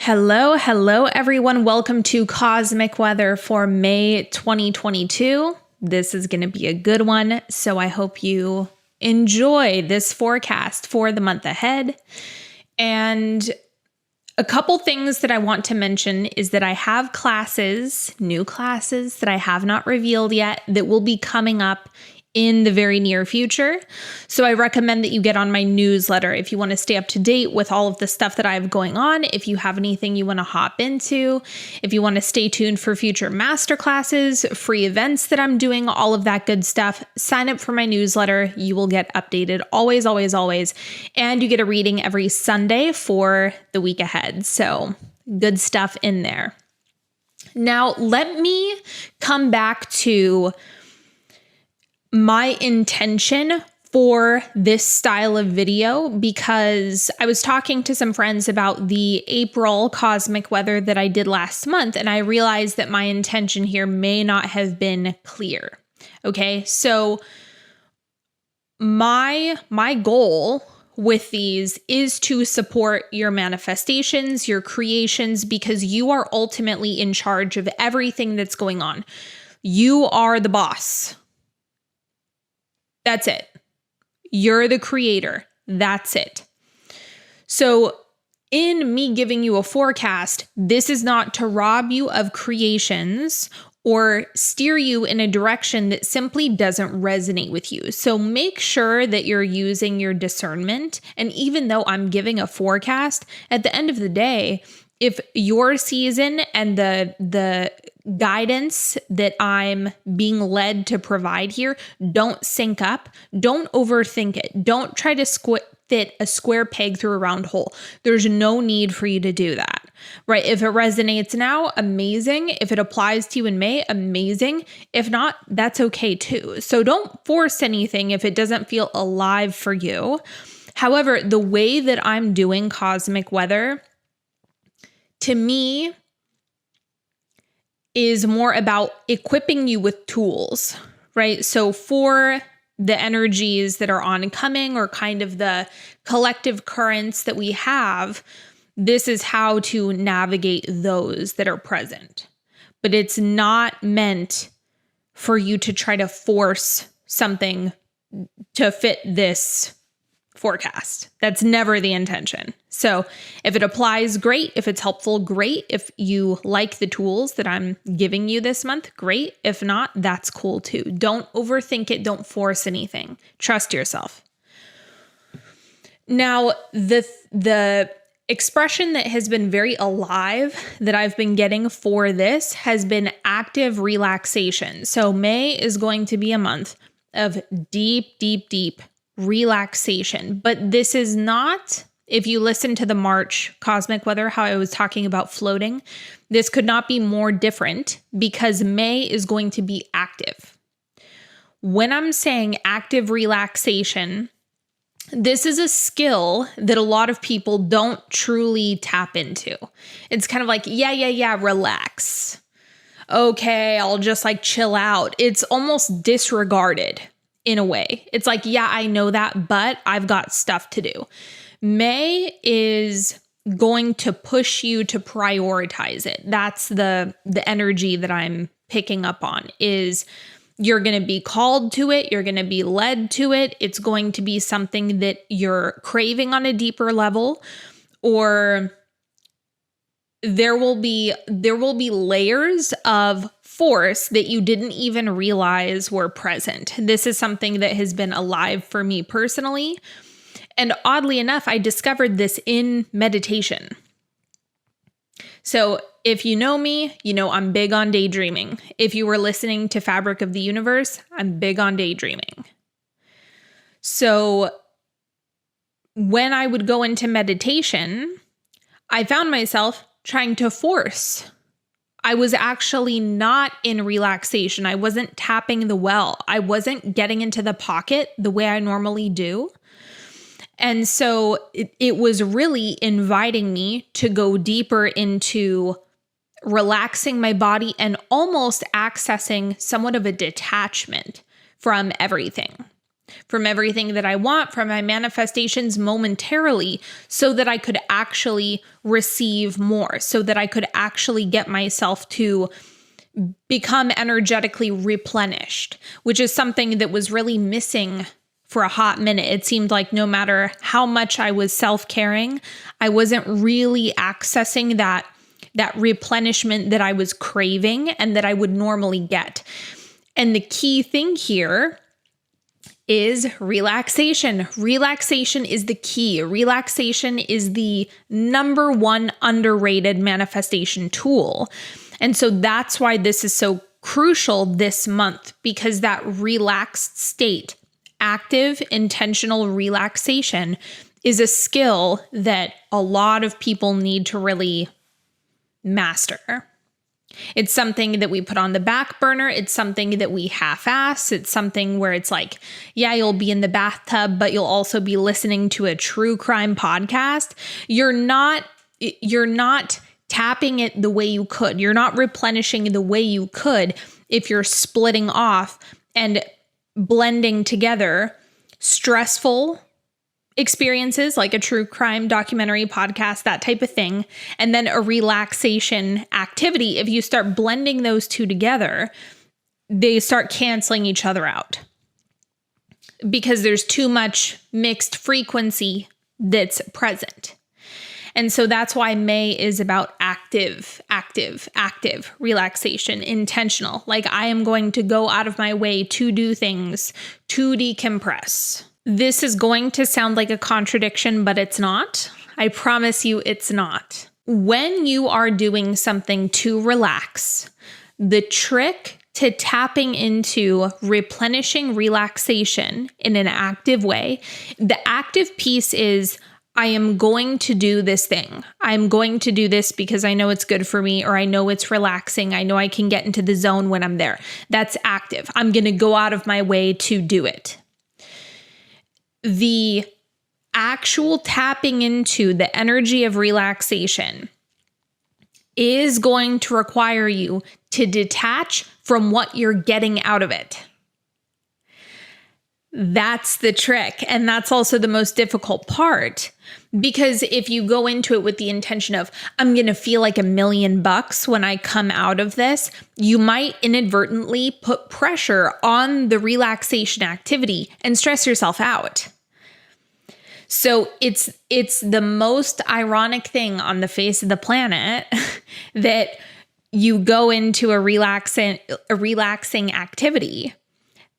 Hello, everyone. Welcome to Cosmic Weather for May 2022. This is going to be a good one, so I hope you enjoy this forecast for the month ahead. And a couple things that I want to mention is that I have new classes that I have not revealed yet that will be coming up in the very near future. So I recommend that you get on my newsletter if you want to stay up to date with all of the stuff that I have going on. If you have anything you want to hop into, if you want to stay tuned for future masterclasses, free events that I'm doing, all of that good stuff, sign up for my newsletter. You will get updated always. And you get a reading every Sunday for the week ahead. So good stuff in there. Now, let me come back to my intention for this style of video, because I was talking to some friends about the April cosmic weather that I did last month, and I realized that my intention here may not have been clear. Okay, so my goal with these is to support your manifestations, your creations, because you are ultimately in charge of everything that's going on. You are the boss. That's it. You're the creator. That's it. So in me giving you a forecast, this is not to rob you of creations or steer you in a direction that simply doesn't resonate with you. So make sure that you're using your discernment. And even though I'm giving a forecast, at the end of the day, if your season and the guidance that I'm being led to provide here don't sync up, don't overthink it. Don't try to fit a square peg through a round hole. There's no need for you to do that, right? If it resonates now, amazing. If it applies to you in May, amazing. If not, that's okay too. So don't force anything if it doesn't feel alive for you. However, the way that I'm doing cosmic weather, to me, is more about equipping you with tools, right? So for the energies that are oncoming, or kind of the collective currents that we have, this is how to navigate those that are present. But it's not meant for you to try to force something to fit this forecast. That's never the intention. So if it applies, great. If it's helpful, great. If you like the tools that I'm giving you this month, great. If not, that's cool too. Don't overthink it. Don't force anything. Trust yourself. Now, the expression that has been very alive that I've been getting for this has been active relaxation. So May is going to be a month of deep relaxation. But this is not, if you listen to the March cosmic weather, how I was talking about floating, this could not be more different, because May is going to be active. When I'm saying active relaxation, this is a skill that a lot of people don't truly tap into. It's kind of like, yeah, relax. Okay, I'll just chill out. It's almost disregarded. In a way, it's like, yeah, I know that, but I've got stuff to do. May is going to push you to prioritize it. That's the energy that I'm picking up on, is you're going to be called to it. You're going to be led to it. It's going to be something that you're craving on a deeper level, or there will be layers of force that you didn't even realize were present. This is something that has been alive for me personally. And oddly enough, I discovered this in meditation. So if you know me, you know I'm big on daydreaming. If you were listening to Fabric of the Universe, I'm big on daydreaming. So when I would go into meditation, I found myself trying to force. I was actually not in relaxation. I wasn't tapping the well. I wasn't getting into the pocket the way I normally do. And so it was really inviting me to go deeper into relaxing my body and almost accessing somewhat of a detachment from everything. from everything that I want, from my manifestations momentarily, so that I could actually receive more, so that I could actually get myself to become energetically replenished, which is something that was really missing for a hot minute. It seemed like no matter how much I was self-caring, I wasn't really accessing that replenishment that I was craving and that I would normally get. And the key thing here is relaxation. Relaxation is the key. Relaxation is the number one underrated manifestation tool. And so that's why this is so crucial this month, because that relaxed state, active, intentional relaxation, is a skill that a lot of people need to really master. It's something that we put on the back burner. It's something that we half-ass. It's something where it's like, yeah, you'll be in the bathtub, but you'll also be listening to a true crime podcast. You're not tapping it the way you could. You're not replenishing the way you could if you're splitting off and blending together stressful experiences like a true crime documentary podcast, that type of thing, and then a relaxation activity. If you start blending those two together, they start canceling each other out because there's too much mixed frequency that's present. And so that's why May is about active relaxation, intentional. Like, I am going to go out of my way to do things, to decompress. This is going to sound like a contradiction, but it's not. I promise you it's not. When you are doing something to relax, the trick to tapping into replenishing relaxation in an active way, the active piece is, I am going to do this thing. I'm going to do this because I know it's good for me, or I know it's relaxing. I know I can get into the zone when I'm there. That's active. I'm going to go out of my way to do it. The actual tapping into the energy of relaxation is going to require you to detach from what you're getting out of it. That's the trick. And that's also the most difficult part, because if you go into it with the intention of, I'm going to feel like $1 million when I come out of this, you might inadvertently put pressure on the relaxation activity and stress yourself out. So it's the most ironic thing on the face of the planet that you go into a relaxing activity,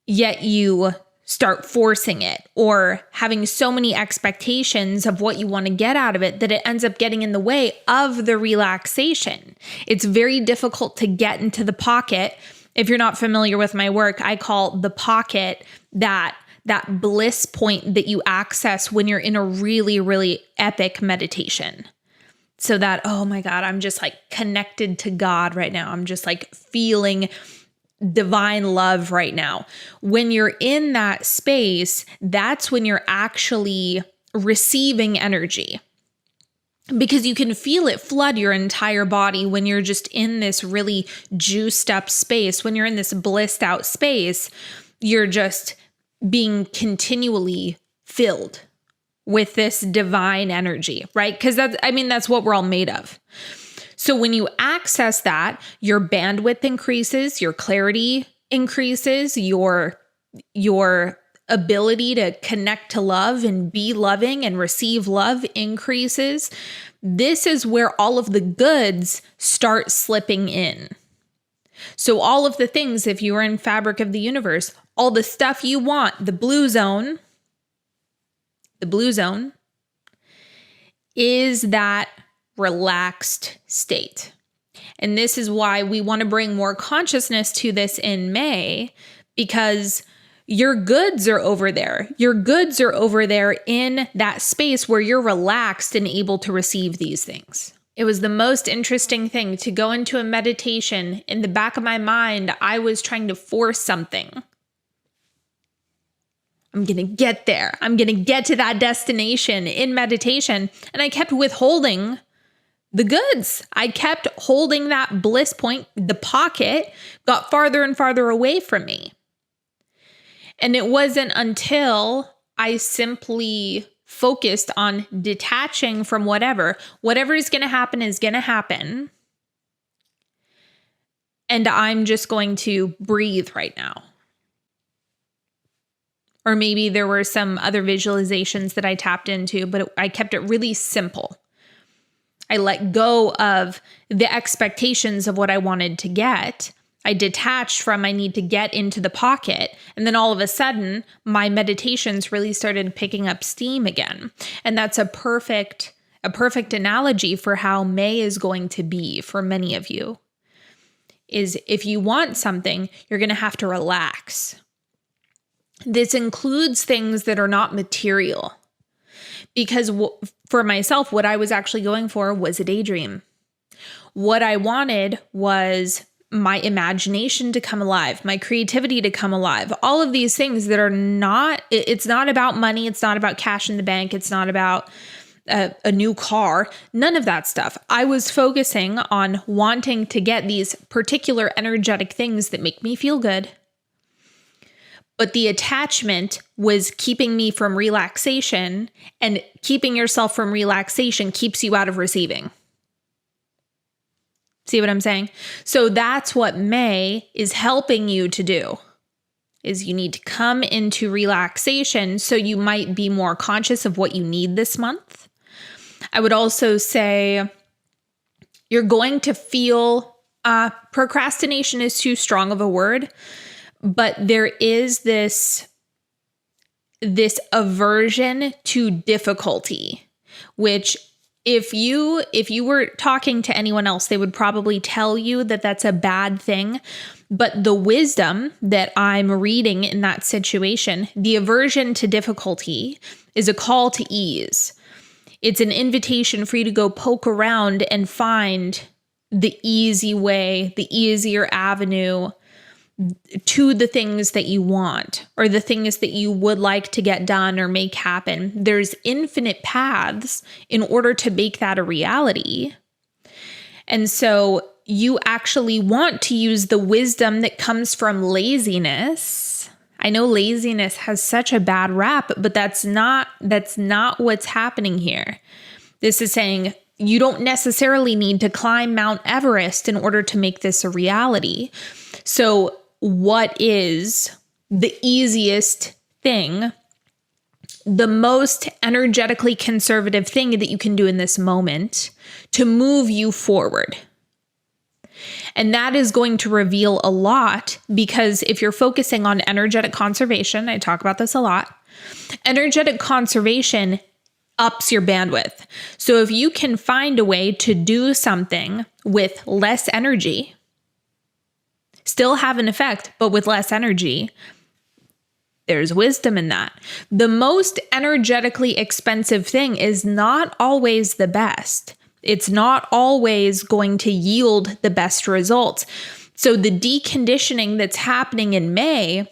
yet you start forcing it or having so many expectations of what you want to get out of it that it ends up getting in the way of the relaxation. It's very difficult to get into the pocket. If you're not familiar with my work, I call the pocket that bliss point that you access when you're in a really, really epic meditation. So that, oh my God, I'm just like connected to God right now. I'm just like feeling divine love right now. When you're in that space, that's when you're actually receiving energy, because you can feel it flood your entire body when you're just in this really juiced up space. When you're in this blissed out space, you're just being continually filled with this divine energy, right? Because that's what we're all made of. So when you access that, your bandwidth increases, your clarity increases, your ability to connect to love and be loving and receive love increases. This is where all of the goods start slipping in. So all of the things, if you are in fabric of the universe, all the stuff you want, the blue zone is that relaxed state. And this is why we want to bring more consciousness to this in May, because your goods are over there. Your goods are over there in that space where you're relaxed and able to receive these things. It was the most interesting thing to go into a meditation. In the back of my mind, I was trying to force something. I'm going to get there. I'm going to get to that destination in meditation. And I kept withholding the goods. I kept holding that bliss point. The pocket got farther and farther away from me. And it wasn't until I simply focused on detaching from whatever is going to happen is going to happen. And I'm just going to breathe right now. Or maybe there were some other visualizations that I tapped into, but I kept it really simple. I let go of the expectations of what I wanted to get. I detached from I need to get into the pocket. And then all of a sudden, my meditations really started picking up steam again. And that's a perfect analogy for how May is going to be for many of you. Is if you want something, you're going to have to relax. This includes things that are not material. Because for myself, what I was actually going for was a daydream. What I wanted was my imagination to come alive, my creativity to come alive, all of these things that are not, it's not about money, it's not about cash in the bank, it's not about a new car, none of that stuff. I was focusing on wanting to get these particular energetic things that make me feel good. But the attachment was keeping me from relaxation, and keeping yourself from relaxation keeps you out of receiving. See what I'm saying? So that's what May is helping you to do, is you need to come into relaxation so you might be more conscious of what you need this month. I would also say you're going to feel, procrastination is too strong of a word, but there is this aversion to difficulty, which if you were talking to anyone else, they would probably tell you that that's a bad thing. But the wisdom that I'm reading in that situation, the aversion to difficulty is a call to ease. It's an invitation for you to go poke around and find the easy way, the easier avenue to the things that you want, or the things that you would like to get done or make happen. There's infinite paths in order to make that a reality. And so you actually want to use the wisdom that comes from laziness. I know laziness has such a bad rap, but that's not what's happening here. This is saying you don't necessarily need to climb Mount Everest in order to make this a reality. So what is the easiest thing, the most energetically conservative thing that you can do in this moment to move you forward? And that is going to reveal a lot, because if you're focusing on energetic conservation, I talk about this a lot, energetic conservation ups your bandwidth. So if you can find a way to do something with less energy, still have an effect, but with less energy, there's wisdom in that. The most energetically expensive thing is not always the best. It's not always going to yield the best results. So the deconditioning that's happening in May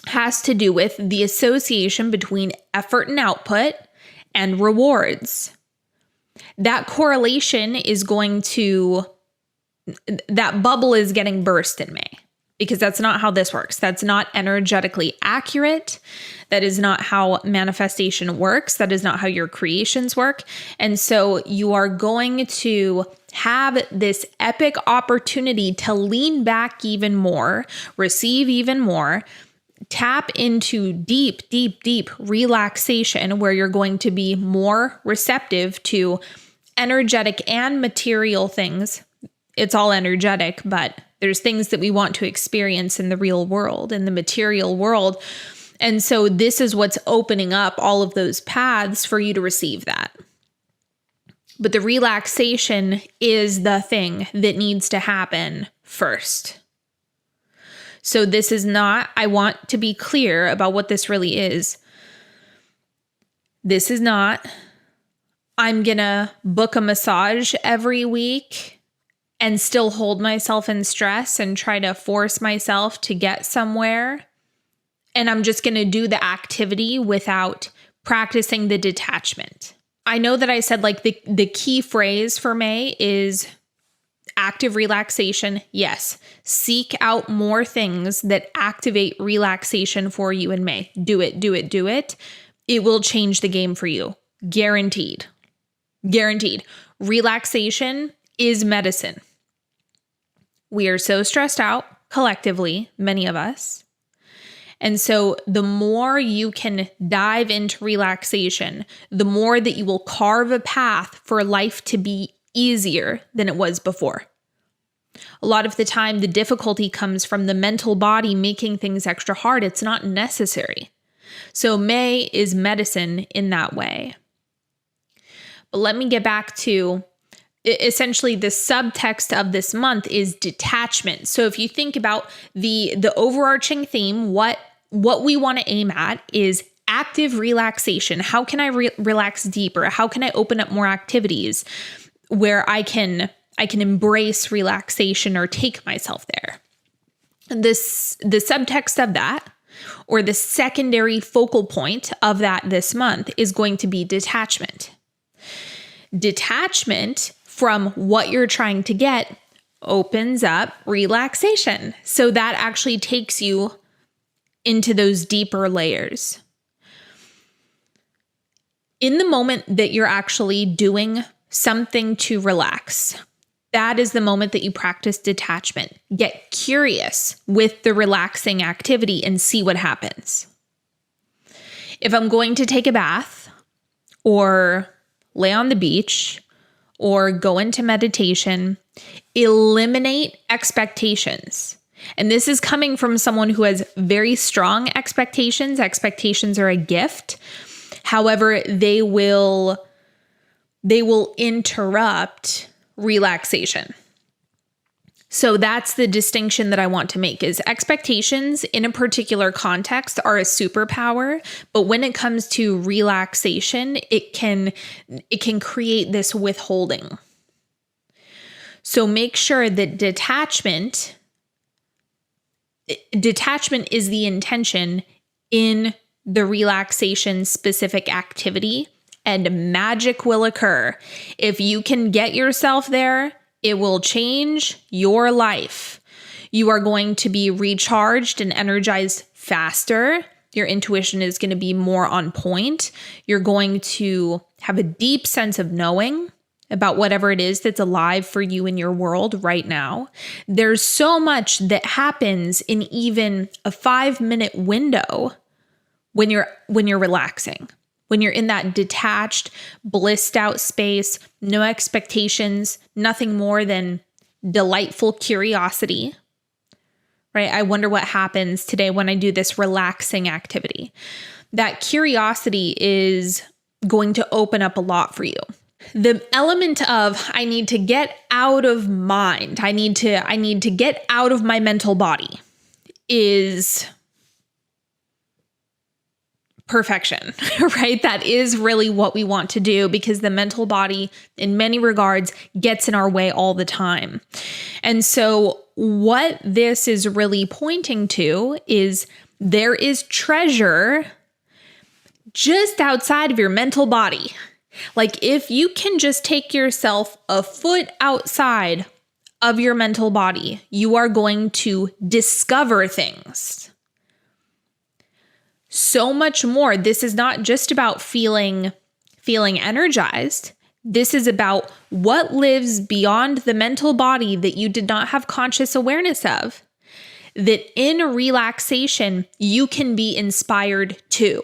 has to do with the association between effort and output and rewards. That correlation is that bubble is getting burst in May, because that's not how this works. That's not energetically accurate. That is not how manifestation works. That is not how your creations work. And so you are going to have this epic opportunity to lean back even more, receive even more, tap into deep, deep, deep relaxation, where you're going to be more receptive to energetic and material things. It's all energetic, but there's things that we want to experience in the real world, in the material world. And so this is what's opening up all of those paths for you to receive that. But the relaxation is the thing that needs to happen first. So this is not, I want to be clear about what this really is. This is not, I'm going to book a massage every week and still hold myself in stress and try to force myself to get somewhere. And I'm just going to do the activity without practicing the detachment. I know that I said like the key phrase for May is Active relaxation, yes. Seek out more things that activate relaxation for you in May. Do it, do it, do it. It will change the game for you. Guaranteed. Guaranteed. Relaxation is medicine. We are so stressed out collectively, many of us. And so the more you can dive into relaxation, the more that you will carve a path for life to be easier than it was before. A lot of the time, the difficulty comes from the mental body making things extra hard. It's not necessary. So May is medicine in that way. But let me get back to essentially the subtext of this month is detachment. So if you think about the overarching theme, what we want to aim at is active relaxation. How can I relax deeper? How can I open up more activities where I can embrace relaxation or take myself there? The subtext of that, or the secondary focal point of that this month, is going to be detachment. Detachment from what you're trying to get opens up relaxation. So that actually takes you into those deeper layers. In the moment that you're actually doing something to relax, that is the moment that you practice detachment. Get curious with the relaxing activity and see what happens. If I'm going to take a bath or lay on the beach or go into meditation, eliminate expectations. And this is coming from someone who has very strong expectations. Expectations are a gift. However, they will interrupt relaxation. So that's the distinction that I want to make, is expectations in a particular context are a superpower, but when it comes to relaxation, it can create this withholding. So make sure that detachment is the intention in the relaxation specific activity, and magic will occur. If you can get yourself there, it will change your life. You are going to be recharged and energized faster. Your intuition is going to be more on point. You're going to have a deep sense of knowing about whatever it is that's alive for you in your world right now. There's so much that happens in even a 5-minute window when you're relaxing. When you're in that detached, blissed out space, no expectations, nothing more than delightful curiosity, right? I wonder what happens today when I do this relaxing activity. That curiosity is going to open up a lot for you. The element of I need to get out of mind, I need to get out of my mental body is perfection, right? That is really what we want to do, because the mental body in many regards gets in our way all the time. And so what this is really pointing to is there is treasure just outside of your mental body. Like if you can just take yourself a foot outside of your mental body, you are going to discover things. So much more. This is not just about feeling energized. This is about what lives beyond the mental body that you did not have conscious awareness of, that in relaxation, you can be inspired to.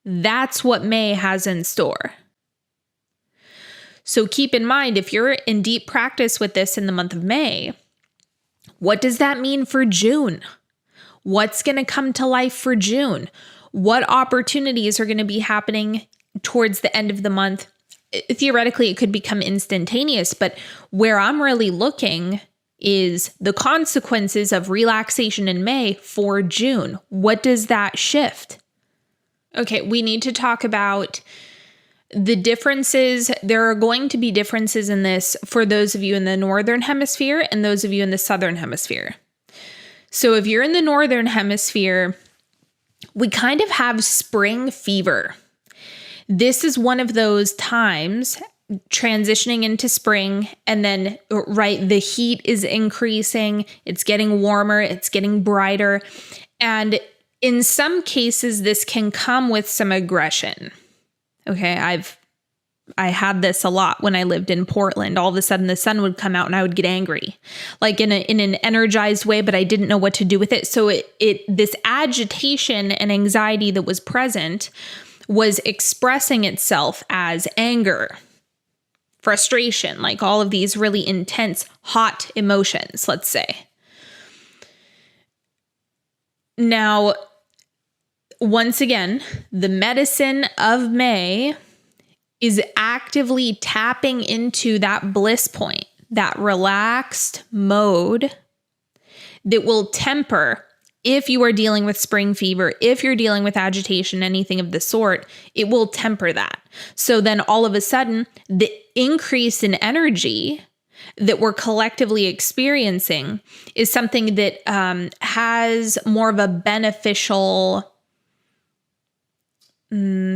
That's what May has in store. So keep in mind, if you're in deep practice with this in the month of May, what does that mean for June? What's going to come to life for June? What opportunities are going to be happening towards the end of the month? Theoretically, it could become instantaneous, but where I'm really looking is the consequences of relaxation in May for June. What does that shift? Okay, we need to talk about the differences. There are going to be differences in this for those of you in the Northern Hemisphere and those of you in the Southern Hemisphere. So if you're in the Northern Hemisphere, we kind of have spring fever. This is one of those times transitioning into spring, and then, right, the heat is increasing, it's getting warmer, it's getting brighter. And in some cases, this can come with some aggression. Okay, I had this a lot when I lived in Portland. All of a sudden the sun would come out and I would get angry, like in an energized way, but I didn't know what to do with it. So this agitation and anxiety that was present was expressing itself as anger, frustration, like all of these really intense, hot emotions, let's say. Now, once again, the medicine of May is actively tapping into that bliss point, that relaxed mode that will temper. If you are dealing with spring fever, if you're dealing with agitation, anything of the sort, it will temper that. So then all of a sudden, the increase in energy that we're collectively experiencing is something that has more of a beneficial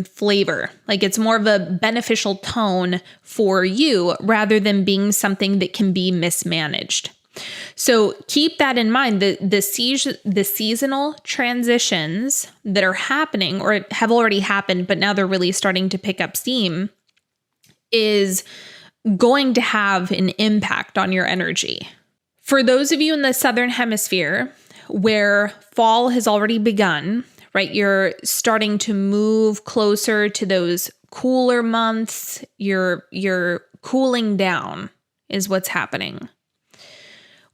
flavor. Like it's more of a beneficial tone for you rather than being something that can be mismanaged. So keep that in mind. The seasonal transitions that are happening or have already happened, but now they're really starting to pick up steam, is going to have an impact on your energy. For those of you in the Southern Hemisphere where fall has already begun, right? You're starting to move closer to those cooler months. You're cooling down is what's happening.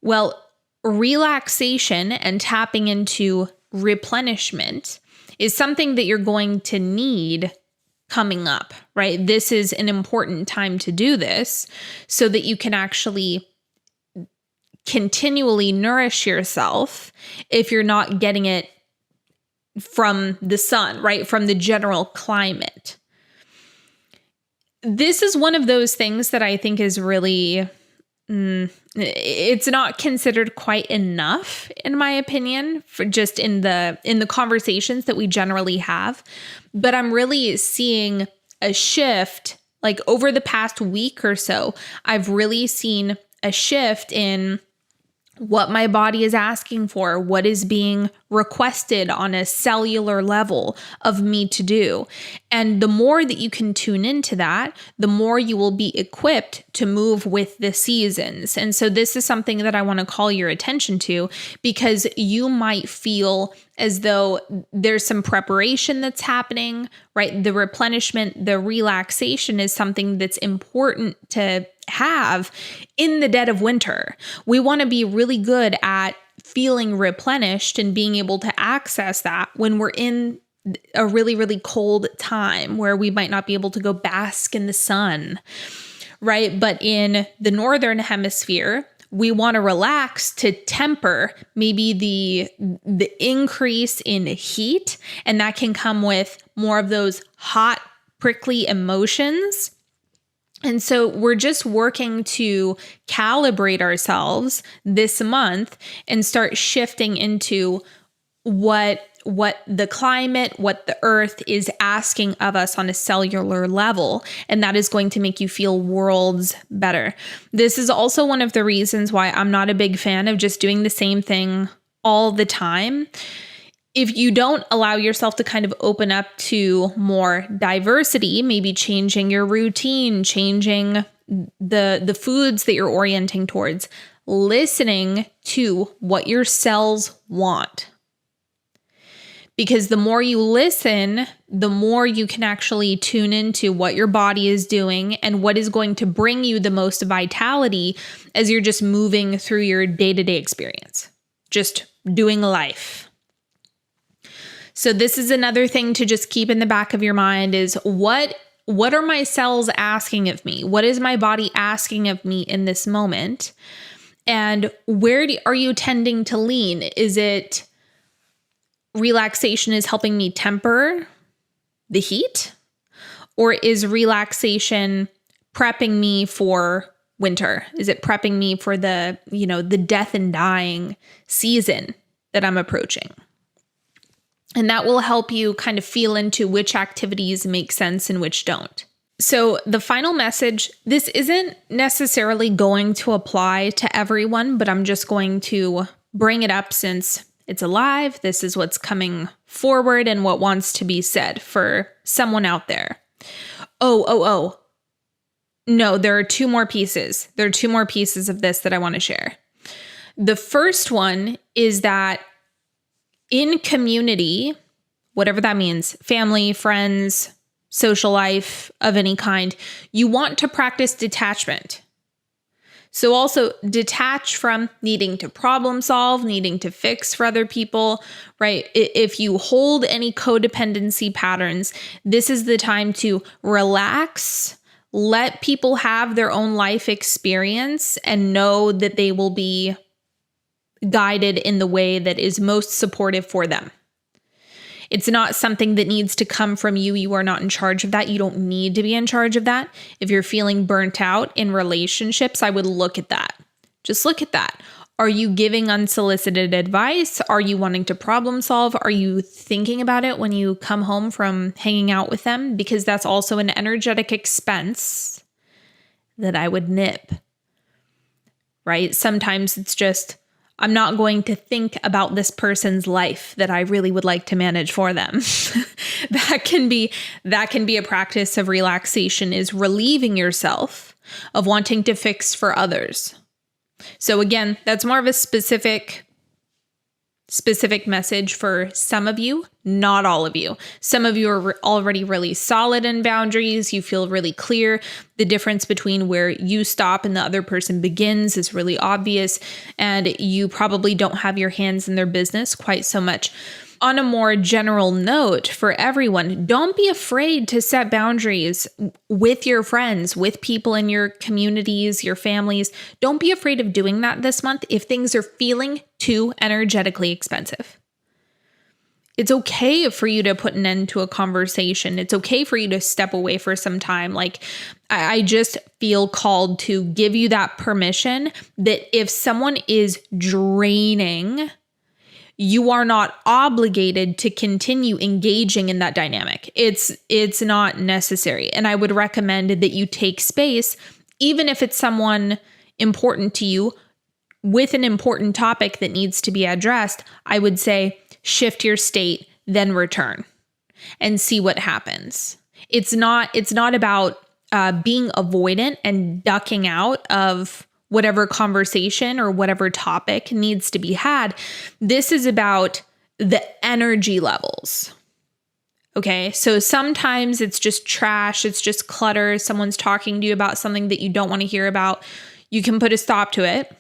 Well, relaxation and tapping into replenishment is something that you're going to need coming up, right? This is an important time to do this so that you can actually continually nourish yourself if you're not getting it from the sun, right? From the general climate. This is one of those things that I think is really, it's not considered quite enough, in my opinion, for just in the conversations that we generally have. But I'm really seeing a shift, like over the past week or so, I've really seen a shift in what my body is asking for, what is being requested on a cellular level of me to do. And the more that you can tune into that, the more you will be equipped to move with the seasons. And so this is something that I want to call your attention to, because you might feel as though there's some preparation that's happening, right? The replenishment, the relaxation is something that's important to have in the dead of winter. We want to be really good at feeling replenished and being able to access that when we're in a really, really cold time where we might not be able to go bask in the sun, right? But in the Northern Hemisphere, we want to relax to temper maybe the increase in heat, and that can come with more of those hot, prickly emotions. And so we're just working to calibrate ourselves this month and start shifting into what the climate, what the earth is asking of us on a cellular level. And that is going to make you feel worlds better. This is also one of the reasons why I'm not a big fan of just doing the same thing all the time. If you don't allow yourself to kind of open up to more diversity, maybe changing your routine, changing the foods that you're orienting towards, listening to what your cells want. Because the more you listen, the more you can actually tune into what your body is doing and what is going to bring you the most vitality as you're just moving through your day-to-day experience, just doing life. So this is another thing to just keep in the back of your mind is what are my cells asking of me? What is my body asking of me in this moment? And where are you tending to lean? Is it relaxation is helping me temper the heat? Or is relaxation prepping me for winter? Is it prepping me for the death and dying season that I'm approaching? And that will help you kind of feel into which activities make sense and which don't. So the final message, this isn't necessarily going to apply to everyone, but I'm just going to bring it up since it's alive. This is what's coming forward and what wants to be said for someone out there. Oh. No, there are two more pieces. There are two more pieces of this that I want to share. The first one is that in community, whatever that means, family, friends, social life of any kind, you want to practice detachment. So also detach from needing to problem solve, needing to fix for other people, right? If you hold any codependency patterns, this is the time to relax, let people have their own life experience, and know that they will be guided in the way that is most supportive for them. It's not something that needs to come from you. You are not in charge of that. You don't need to be in charge of that. If you're feeling burnt out in relationships, I would look at that. Just look at that. Are you giving unsolicited advice? Are you wanting to problem solve? Are you thinking about it when you come home from hanging out with them? Because that's also an energetic expense that I would nip, right? Sometimes it's just, I'm not going to think about this person's life that I really would like to manage for them. That can be a practice of relaxation, is relieving yourself of wanting to fix for others. So again, that's more of a specific message for some of you, not all of you. Some of you are already really solid in boundaries. You feel really clear. The difference between where you stop and the other person begins is really obvious. And you probably don't have your hands in their business quite so much. On a more general note for everyone, don't be afraid to set boundaries with your friends, with people in your communities, your families. Don't be afraid of doing that this month if things are feeling too energetically expensive. It's okay for you to put an end to a conversation. It's okay for you to step away for some time. Like, I just feel called to give you that permission that if someone is draining, you are not obligated to continue engaging in that dynamic. It's not necessary. And I would recommend that you take space, even if it's someone important to you with an important topic that needs to be addressed. I would say shift your state, then return and see what happens. It's not about being avoidant and ducking out of whatever conversation or whatever topic needs to be had. This is about the energy levels. Okay, so sometimes it's just trash, it's just clutter. Someone's talking to you about something that you don't want to hear about. You can put a stop to it,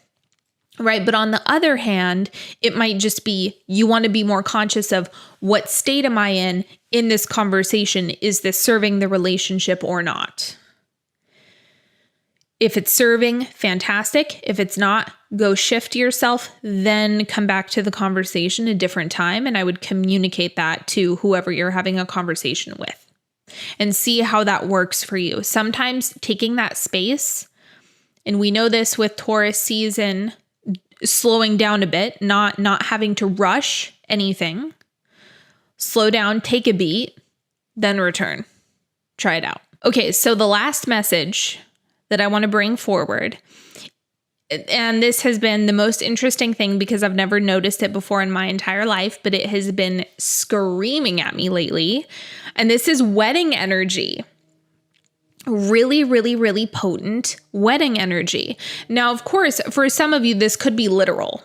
right? But on the other hand, it might just be you want to be more conscious of what state am I in this conversation? Is this serving the relationship or not? If it's serving, fantastic. If it's not, go shift yourself, then come back to the conversation a different time. And I would communicate that to whoever you're having a conversation with and see how that works for you. Sometimes taking that space, and we know this with Taurus season, slowing down a bit, not having to rush anything. Slow down, take a beat, then return. Try it out. Okay, so the last message that I want to bring forward, and this has been the most interesting thing because I've never noticed it before in my entire life, but it has been screaming at me lately. And this is wedding energy. Really, really, really potent wedding energy. Now, of course, for some of you, this could be literal.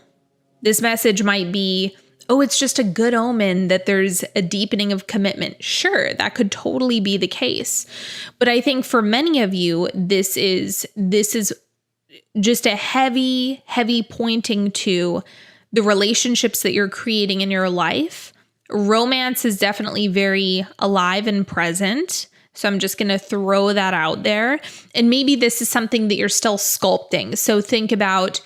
This message might be, oh, it's just a good omen that there's a deepening of commitment. Sure, that could totally be the case. But I think for many of you, this is just a heavy pointing to the relationships that you're creating in your life. Romance is definitely very alive and present. So I'm just going to throw that out there. And maybe this is something that you're still sculpting. So think about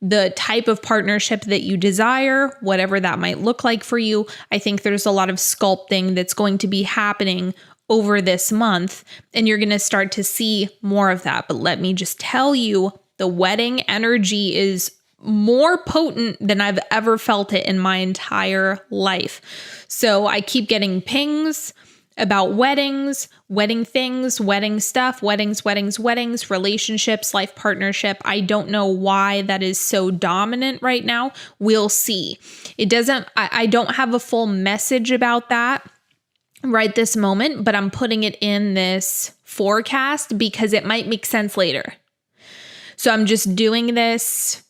the type of partnership that you desire, whatever that might look like for you. I think there's a lot of sculpting that's going to be happening over this month, and you're going to start to see more of that. But let me just tell you, the wedding energy is more potent than I've ever felt it in my entire life. So I keep getting pings about weddings, wedding things, wedding stuff, weddings, relationships, life partnership. I don't know why that is so dominant right now. We'll see. I don't have a full message about that right this moment, but I'm putting it in this forecast because it might make sense later. So I'm just doing this.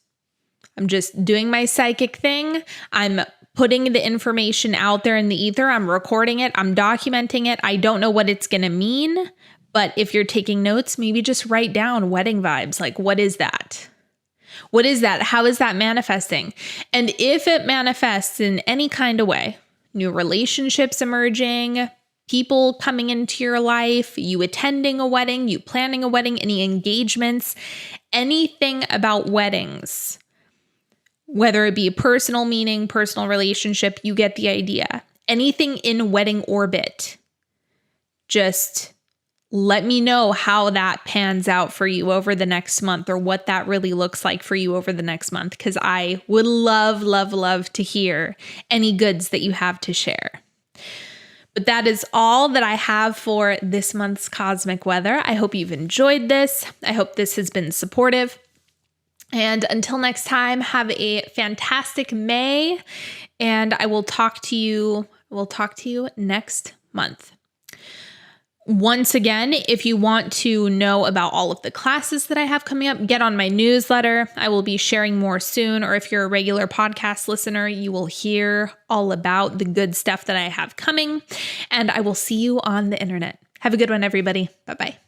I'm just doing my psychic thing. I'm putting the information out there in the ether. I'm recording it. I'm documenting it. I don't know what it's going to mean, but if you're taking notes, maybe just write down wedding vibes. Like, what is that? What is that? How is that manifesting? And if it manifests in any kind of way, new relationships emerging, people coming into your life, you attending a wedding, you planning a wedding, any engagements, anything about weddings, whether it be a personal meaning, personal relationship, you get the idea. Anything in wedding orbit, just let me know how that pans out for you over the next month or what that really looks like for you over the next month, because I would love, love, love to hear any goods that you have to share. But that is all that I have for this month's cosmic weather. I hope you've enjoyed this. I hope this has been supportive. And until next time, have a fantastic May, and I will talk to you next month. Once again, if you want to know about all of the classes that I have coming up, get on my newsletter. I will be sharing more soon, or if you're a regular podcast listener, you will hear all about the good stuff that I have coming, and I will see you on the internet. Have a good one, everybody. Bye-bye.